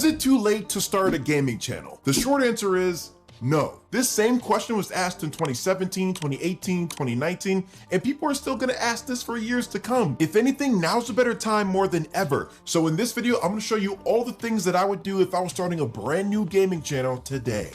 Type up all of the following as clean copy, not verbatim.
Is it too late to start a gaming channel? The short answer is no. This same question was asked in 2017, 2018, 2019, and people are still gonna ask this for years to come. If anything, now's a better time more than ever. So in this video, I'm gonna show you all the things that I would do if I was starting a brand new gaming channel today.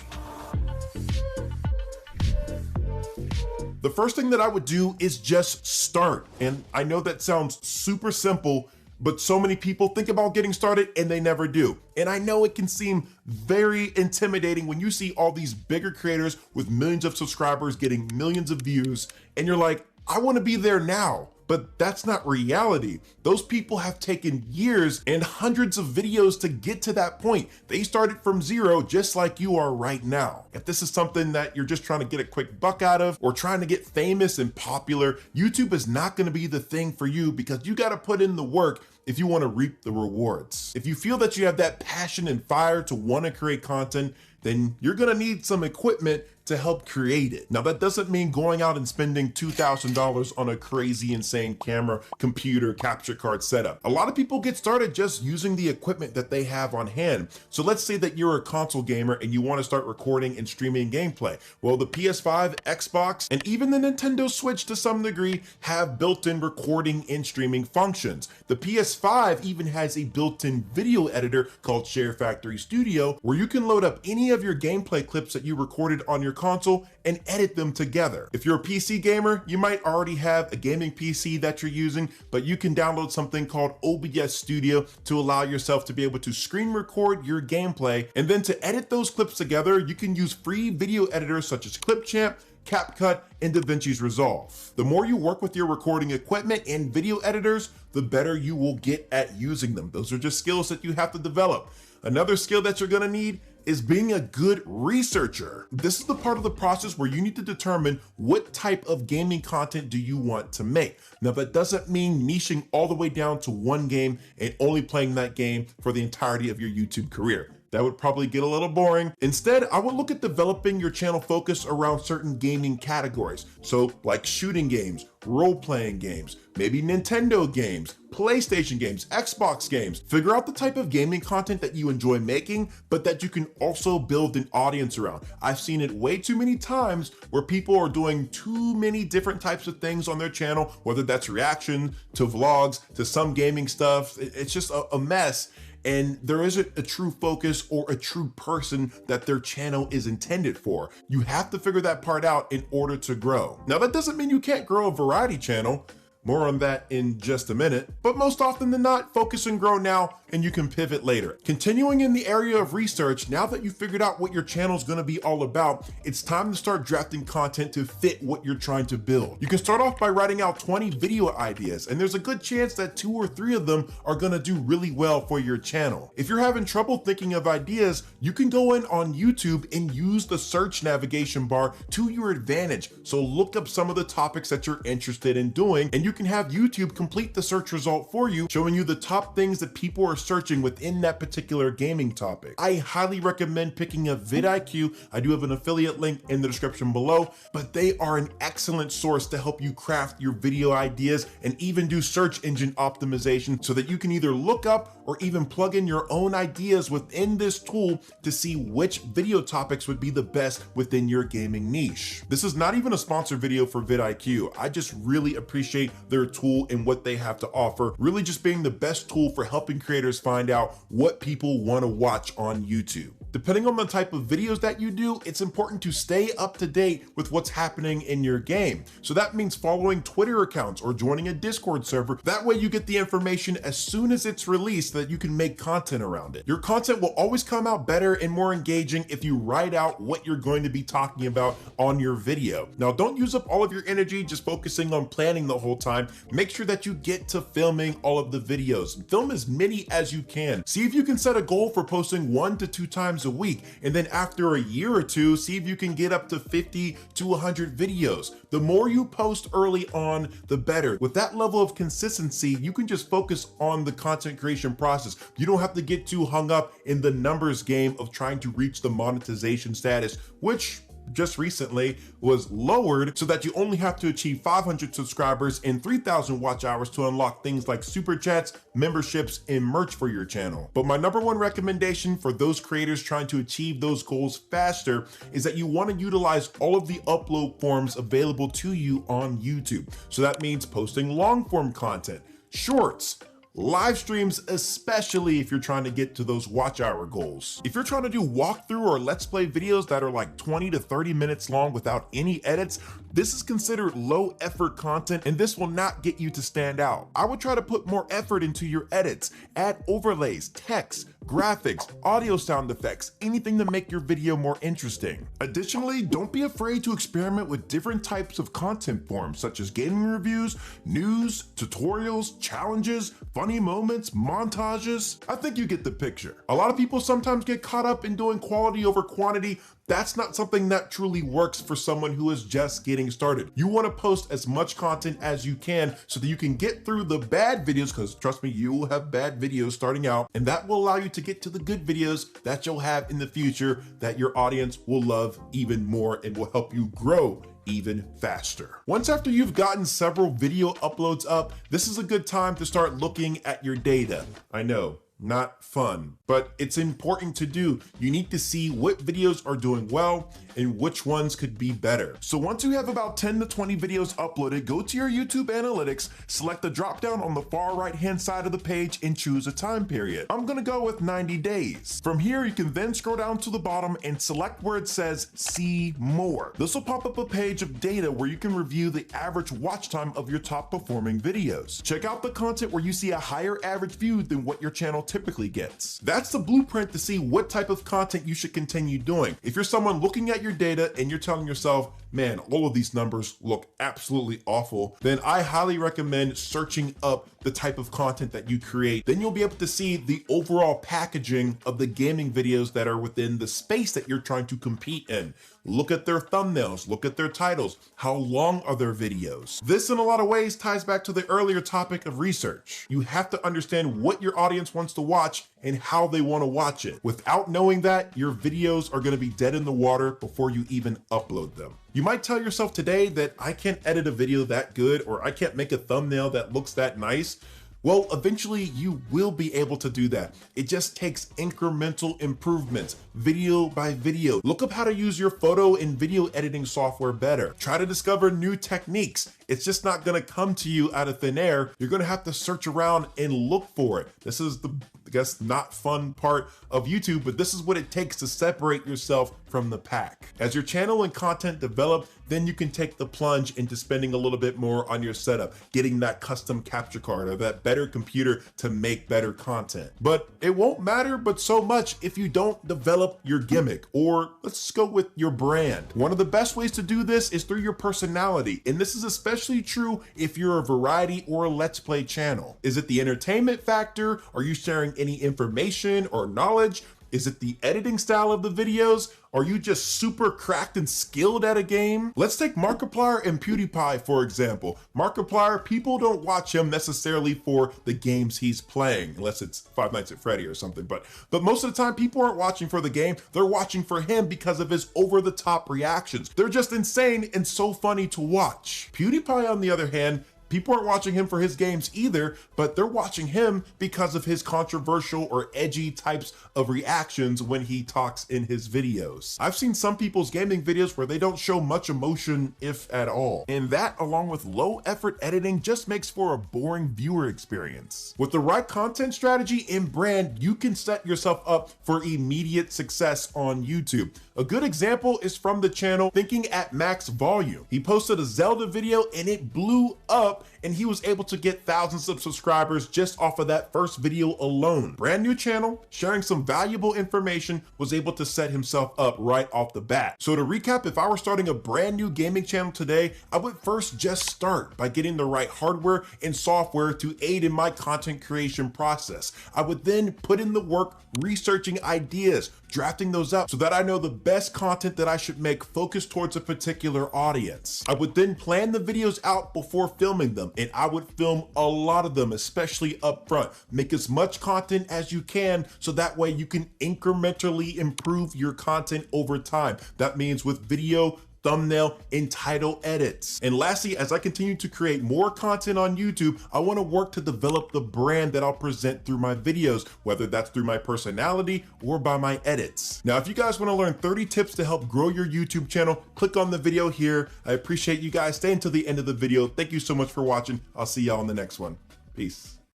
The first thing that I would do is just start. And I know that sounds super simple, but so many people think about getting started and they never do. And I know it can seem very intimidating when you see all these bigger creators with millions of subscribers getting millions of views, and you're like, I want to be there now. But that's not reality. Those people have taken years and hundreds of videos to get to that point. They started from zero just like you are right now. If this is something that you're just trying to get a quick buck out of or trying to get famous and popular, YouTube is not going to be the thing for you because you got to put in the work if you want to reap the rewards. If you feel that you have that passion and fire to want to create content, then you're going to need some equipment to help create it. Now, that doesn't mean going out and spending $2,000 on a crazy, insane camera, computer, capture card setup. A lot of people get started just using the equipment that they have on hand. So let's say that you're a console gamer and you want to start recording and streaming gameplay. Well, the PS5, Xbox, and even the Nintendo Switch to some degree have built-in recording and streaming functions. The PS5 even has a built-in video editor called Share Factory Studio, where you can load up any of your gameplay clips that you recorded on your console and edit them together. If you're a PC gamer, you might already have a gaming PC that you're using, but you can download something called OBS Studio to allow yourself to be able to screen record your gameplay. And then to edit those clips together, you can use free video editors such as Clipchamp, CapCut, and DaVinci's Resolve. The more you work with your recording equipment and video editors, the better you will get at using them. Those are just skills that you have to develop. Another skill that you're gonna need is being a good researcher. This is the part of the process where you need to determine what type of gaming content do you want to make. Now, that doesn't mean niching all the way down to one game and only playing that game for the entirety of your YouTube career. That would probably get a little boring. Instead, I would look at developing your channel focus around certain gaming categories. So like shooting games, role-playing games, maybe Nintendo games, PlayStation games, Xbox games. Figure out the type of gaming content that you enjoy making, but that you can also build an audience around. I've seen it way too many times where people are doing too many different types of things on their channel, whether that's reaction to vlogs, to some gaming stuff. It's just a mess. And there isn't a true focus or a true person that their channel is intended for. You have to figure that part out in order to grow. Now, that doesn't mean you can't grow a variety channel. More on that in just a minute, but most often than not, focus and grow now and you can pivot later. Continuing in the area of research, now that you've figured out what your channel is going to be all about, it's time to start drafting content to fit what you're trying to build. You can start off by writing out 20 video ideas, and there's a good chance that 2 or 3 of them are going to do really well for your channel. If you're having trouble thinking of ideas, you can go in on YouTube and use the search navigation bar to your advantage. So look up some of the topics that you're interested in doing, and you can have YouTube complete the search result for you, showing you the top things that people are searching within that particular gaming topic. I highly recommend picking up vidIQ. I do have an affiliate link in the description below, but they are an excellent source to help you craft your video ideas and even do search engine optimization so that you can either look up or even plug in your own ideas within this tool to see which video topics would be the best within your gaming niche. This is not even a sponsored video for vidIQ. I just really appreciate their tool and what they have to offer, really just being the best tool for helping creators find out what people want to watch on YouTube. Depending on the type of videos that you do, it's important to stay up to date with what's happening in your game. So that means following Twitter accounts or joining a Discord server. That way you get the information as soon as it's released so that you can make content around it. Your content will always come out better and more engaging if you write out what you're going to be talking about on your video. Now, don't use up all of your energy just focusing on planning the whole time. Make sure that you get to filming all of the videos. Film as many as you can. See if you can set a goal for posting 1 to 2 times a week. And then after a year or two, see if you can get up to 50 to 100 videos. The more you post early on, the better. With that level of consistency, you can just focus on the content creation process. You don't have to get too hung up in the numbers game of trying to reach the monetization status, which just recently was lowered so that you only have to achieve 500 subscribers and 3,000 watch hours to unlock things like super chats, memberships, and merch for your channel. But my number one recommendation for those creators trying to achieve those goals faster is that you want to utilize all of the upload forms available to you on YouTube. So that means posting long form content, shorts, live streams, especially if you're trying to get to those watch hour goals. If you're trying to do walkthrough or let's play videos that are like 20 to 30 minutes long without any edits, this is considered low effort content and this will not get you to stand out. I would try to put more effort into your edits, add overlays, text, graphics, audio sound effects, anything to make your video more interesting. Additionally, don't be afraid to experiment with different types of content forms such as gaming reviews, news, tutorials, challenges, funny moments, montages. I think you get the picture. A lot of people sometimes get caught up in doing quality over quantity. That's not something that truly works for someone who is just getting started. You want to post as much content as you can so that you can get through the bad videos, because trust me, you will have bad videos starting out, and that will allow you to get to the good videos that you'll have in the future that your audience will love even more and will help you grow even faster. Once after you've gotten several video uploads up, this is a good time to start looking at your data. I know, not fun, but it's important to do. You need to see what videos are doing well and which ones could be better. So once you have about 10 to 20 videos uploaded, go to your YouTube analytics, select the drop down on the far right hand side of the page and choose a time period. I'm gonna go with 90 days. From here, you can then scroll down to the bottom and select where it says see more. This will pop up a page of data where you can review the average watch time of your top performing videos. Check out the content where you see a higher average view than what your channel typically gets. That's the blueprint to see what type of content you should continue doing. If you're someone looking at your data and you're telling yourself, man, all of these numbers look absolutely awful, then I highly recommend searching up the type of content that you create. Then you'll be able to see the overall packaging of the gaming videos that are within the space that you're trying to compete in. Look at their thumbnails, look at their titles, how long are their videos? This in a lot of ways ties back to the earlier topic of research. You have to understand what your audience wants to watch and how they want to watch it. Without knowing that, your videos are going to be dead in the water before you even upload them. You might tell yourself today that I can't edit a video that good, or I can't make a thumbnail that looks that nice. Well, eventually you will be able to do that. It just takes incremental improvements, video by video. Look up how to use your photo and video editing software better. Try to discover new techniques. It's just not gonna come to you out of thin air. You're gonna have to search around and look for it. This is the, I guess, not fun part of YouTube, but this is what it takes to separate yourself from the pack. As your channel and content develop, then you can take the plunge into spending a little bit more on your setup, getting that custom capture card or that better computer to make better content. But it won't matter but so much if you don't develop your gimmick, or let's go with your brand. One of the best ways to do this is through your personality, and this is especially true if you're a variety or a let's play channel. Is it the entertainment factor? Are you sharing any information or knowledge? Is it the editing style of the videos? Are you just super cracked and skilled at a game? Let's take Markiplier and PewDiePie, for example. Markiplier, people don't watch him necessarily for the games he's playing, unless it's Five Nights at Freddy or something. But most of the time, people aren't watching for the game. They're watching for him because of his over-the-top reactions. They're just insane and so funny to watch. PewDiePie, on the other hand, people aren't watching him for his games either, but they're watching him because of his controversial or edgy types of reactions when he talks in his videos. I've seen some people's gaming videos where they don't show much emotion, if at all. And that, along with low effort editing, just makes for a boring viewer experience. With the right content strategy and brand, you can set yourself up for immediate success on YouTube. A good example is from the channel Thinking at Max Volume. He posted a Zelda video and it blew up, and he was able to get thousands of subscribers just off of that first video alone. Brand new channel, sharing some valuable information, was able to set himself up right off the bat. So to recap, if I were starting a brand new gaming channel today, I would first just start by getting the right hardware and software to aid in my content creation process. I would then put in the work researching ideas, drafting those up so that I know the best content that I should make focused towards a particular audience. I would then plan the videos out before filming filming them, and I would film a lot of them, especially up front. Make as much content as you can so that way you can incrementally improve your content over time. That means with video, thumbnail, and title edits. And lastly, as I continue to create more content on YouTube, I want to work to develop the brand that I'll present through my videos, whether that's through my personality or by my edits. Now, if you guys want to learn 30 tips to help grow your YouTube channel, click on the video here. I appreciate you guys staying till the end of the video. Thank you so much for watching. I'll see y'all in the next one. Peace.